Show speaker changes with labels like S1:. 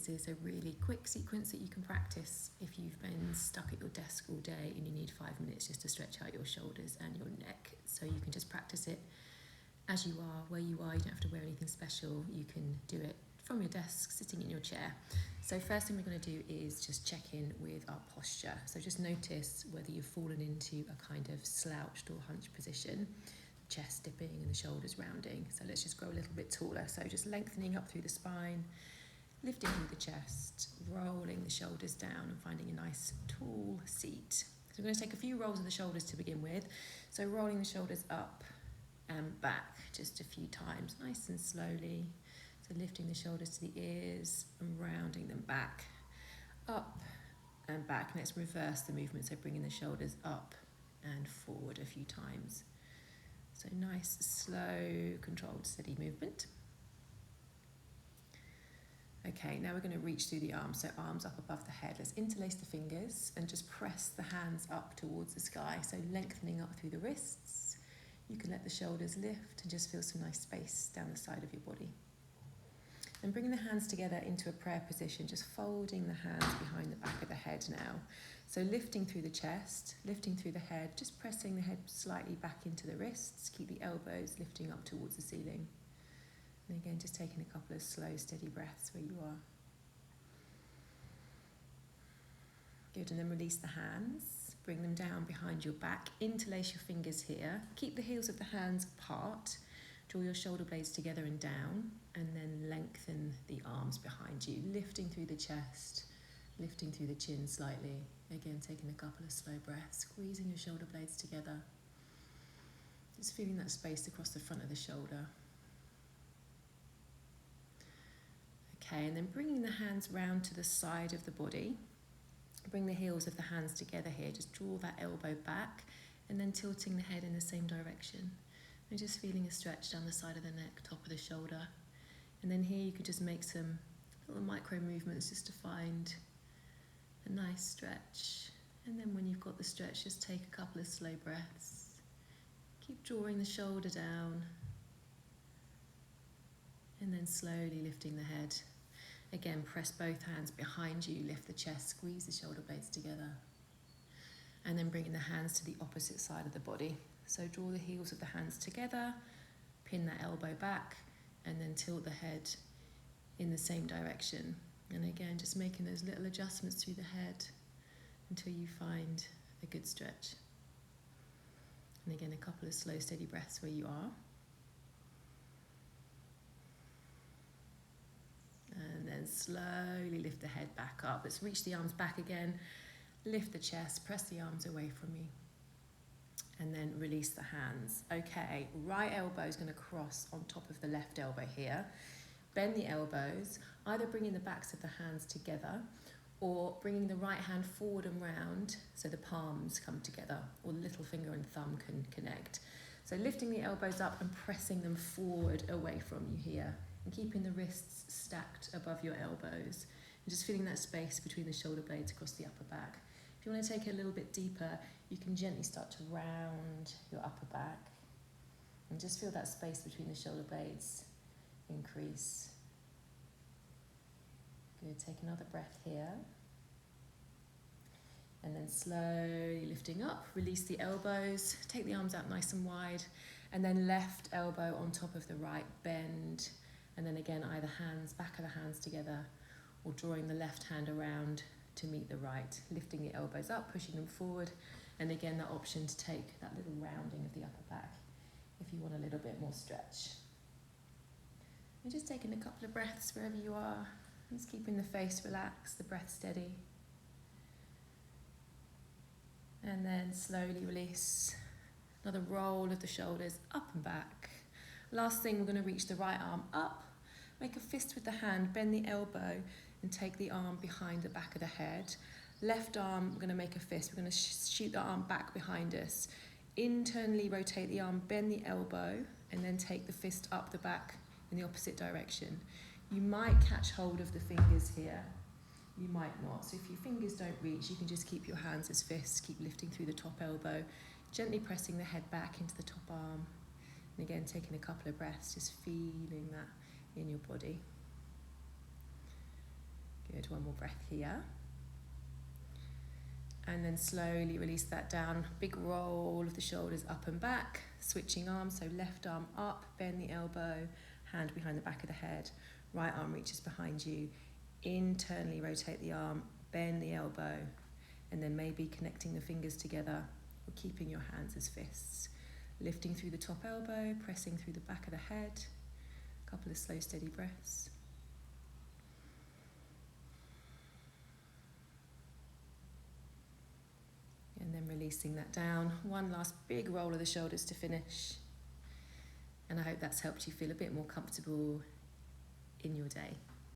S1: this is a really quick sequence that you can practice if you've been stuck at your desk all day and you need 5 minutes just to stretch out your shoulders and your neck. So you can just practice it as you are, where you are. You don't have to wear anything special. You can do it from your desk, sitting in your chair. So first thing we're going to do is just check in with our posture. So just notice whether you've fallen into a kind of slouched or hunched position, chest dipping and the shoulders rounding. So let's just grow a little bit taller. So just lengthening up through the spine, lifting through the chest, rolling the shoulders down and finding a nice tall seat. So we're going to take a few rolls of the shoulders to begin with. So rolling the shoulders up and back just a few times, nice and slowly. So lifting the shoulders to the ears and rounding them back, up and back. Let's reverse the movement, so bringing the shoulders up and forward a few times. So nice, slow, controlled, steady movement. Okay, now we're going to reach through the arms, so arms up above the head. Let's interlace the fingers and just press the hands up towards the sky, so lengthening up through the wrists. You can let the shoulders lift and just feel some nice space down the side of your body. And bringing the hands together into a prayer position, just folding the hands behind the back of the head now. So lifting through the chest, lifting through the head, just pressing the head slightly back into the wrists. Keep the elbows lifting up towards the ceiling. And again, just taking a couple of slow, steady breaths where you are. Good, and then release the hands. Bring them down behind your back. Interlace your fingers here. Keep the heels of the hands apart. Draw your shoulder blades together and down, and then lengthen the arms behind you, lifting through the chest, lifting through the chin slightly. Again, taking a couple of slow breaths, squeezing your shoulder blades together. Just feeling that space across the front of the shoulder. Okay, and then bringing the hands round to the side of the body. Bring the heels of the hands together here. Just draw that elbow back, and then tilting the head in the same direction. And just feeling a stretch down the side of the neck, top of the shoulder. And then here you could just make some little micro movements just to find a nice stretch. And then when you've got the stretch, just take a couple of slow breaths. Keep drawing the shoulder down. And then slowly lifting the head. Again, press both hands behind you, lift the chest, squeeze the shoulder blades together. And then bringing the hands to the opposite side of the body. So draw the heels of the hands together, pin that elbow back, and then tilt the head in the same direction. And again, just making those little adjustments through the head until you find a good stretch. And again, a couple of slow, steady breaths where you are. And then slowly lift the head back up. Let's reach the arms back again. Lift the chest, press the arms away from you. And then release the hands. Okay, right elbow is going to cross on top of the left elbow here. Bend the elbows, either bringing the backs of the hands together or bringing the right hand forward and round so the palms come together, or the little finger and thumb can connect. So lifting the elbows up and pressing them forward away from you here, and keeping the wrists stacked above your elbows, and just feeling that space between the shoulder blades across the upper back. If you want to take it a little bit deeper, you can gently start to round your upper back and just feel that space between the shoulder blades increase. Good, take another breath here. And then slowly lifting up, release the elbows, take the arms out nice and wide, and then left elbow on top of the right, bend, and then again either hands, back of the hands together, or drawing the left hand around to meet the right, lifting the elbows up, pushing them forward, and again that option to take that little rounding of the upper back if you want a little bit more stretch. And just taking a couple of breaths wherever you are, just keeping the face relaxed, the breath steady. And then slowly release. Another roll of the shoulders up and back. Last thing, we're going to reach the right arm up, make a fist with the hand, bend the elbow, and take the arm behind the back of the head. Left arm, we're going to make a fist. We're going to shoot the arm back behind us. Internally rotate the arm, bend the elbow, and then take the fist up the back in the opposite direction. You might catch hold of the fingers here. You might not. So if your fingers don't reach, you can just keep your hands as fists, keep lifting through the top elbow, gently pressing the head back into the top arm. And again, taking a couple of breaths, just feeling that in your body. Good, one more breath here. And then slowly release that down. Big roll of the shoulders up and back. Switching arms, so left arm up, bend the elbow, hand behind the back of the head. Right arm reaches behind you. Internally rotate the arm, bend the elbow, and then maybe connecting the fingers together or keeping your hands as fists. Lifting through the top elbow, pressing through the back of the head. A couple of slow, steady breaths. And then releasing that down. One last big roll of the shoulders to finish. And I hope that's helped you feel a bit more comfortable in your day.